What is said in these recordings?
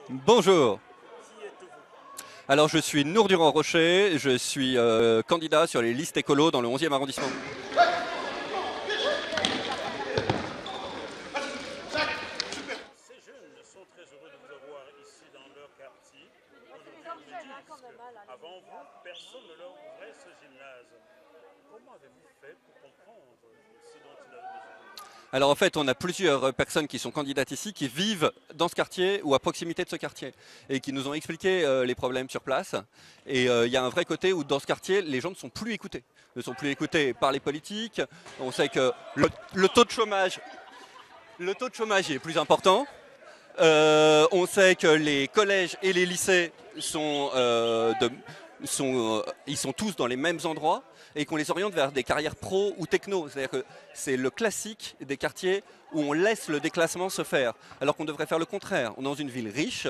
Bonjour. Alors je suis Nour Durand-Rocher, je suis candidat sur les listes écolo dans le 11e arrondissement. Ces jeunes sont très heureux de vous avoir ici dans leur quartier. Aujourd'hui, ils me disent qu'avant vous, personne ne leur ouvrait ce gymnase. Comment avez-vous fait pour comprendre ce dont il avait besoin? Alors en fait, on a plusieurs personnes qui sont candidates ici, qui vivent dans ce quartier ou à proximité de ce quartier, et qui nous ont expliqué les problèmes sur place. Et il y a un vrai côté où dans ce quartier, les gens ne sont plus écoutés. Ne sont plus écoutés par les politiques. On sait que le taux de chômage, le taux de chômage est plus important. On sait que les collèges et les lycées ils sont tous dans les mêmes endroits et qu'on les oriente vers des carrières pro ou techno. C'est-à-dire que c'est le classique des quartiers où on laisse le déclassement se faire, alors qu'on devrait faire le contraire. On est dans une ville riche,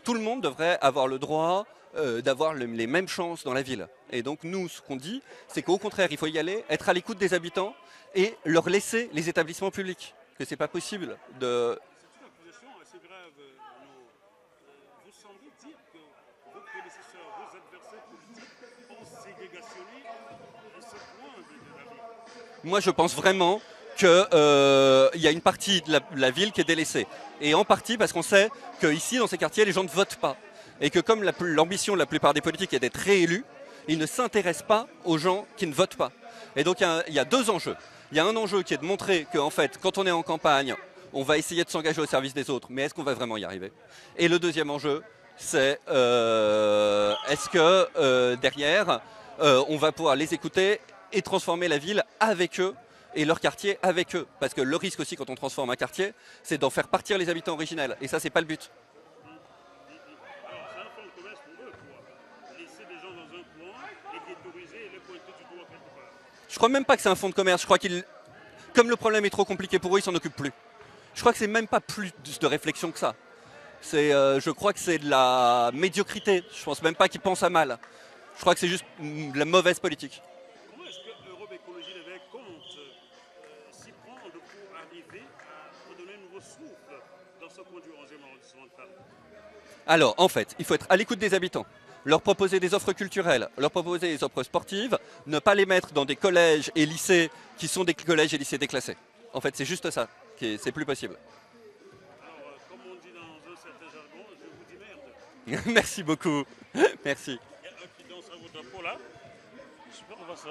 tout le monde devrait avoir le droit d'avoir les mêmes chances dans la ville. Et donc nous, ce qu'on dit, c'est qu'au contraire, il faut y aller, être à l'écoute des habitants et leur laisser les établissements publics. Que c'est pas possible de. C'est une accusation assez grave, Nour. Vous semblez dire que vos prédécesseurs, vos adversaires politiques ont ségrégationné ce point de la vie. Moi, je pense vraiment qu'il y a une partie de la ville qui est délaissée. Et en partie parce qu'on sait qu'ici, dans ces quartiers, les gens ne votent pas. Et que comme l'ambition de la plupart des politiques est d'être réélus, ils ne s'intéressent pas aux gens qui ne votent pas. Et donc, il y a deux enjeux. Il y a un enjeu qui est de montrer qu'en fait, quand on est en campagne, on va essayer de s'engager au service des autres, mais est-ce qu'on va vraiment y arriver? Et le deuxième enjeu, c'est est-ce que derrière, on va pouvoir les écouter et transformer la ville avec eux et leur quartier avec eux. Parce que le risque aussi quand on transforme un quartier, c'est d'en faire partir les habitants originels. Et ça, c'est pas le but. Alors, c'est un fonds de commerce pour eux, quoi. Laisser des gens dans un coin et ghettoiser et les pointer du doigt quelque part. Je crois même pas que c'est un fonds de commerce. Je crois qu'ils, comme le problème est trop compliqué pour eux, ils s'en occupent plus. Je crois que c'est même pas plus de réflexion que ça. Je crois que c'est de la médiocrité. Je pense même pas qu'ils pensent à mal. Je crois que c'est juste de la mauvaise politique. Comment est-ce que Europe Écologie Les Verts compte s'y prendre pour arriver à redonner un nouveau souffle dans ce coin du 11e arrondissement de Paris? Alors, en fait, il faut être à l'écoute des habitants, leur proposer des offres culturelles, leur proposer des offres sportives, ne pas les mettre dans des collèges et lycées qui sont des collèges et lycées déclassés. En fait, c'est juste ça, c'est plus possible. Alors, comme on dit dans un certain jargon, je vous dis merde. Merci beaucoup. Merci. Il y a un qui danse à votre peau là. Super, on va ça.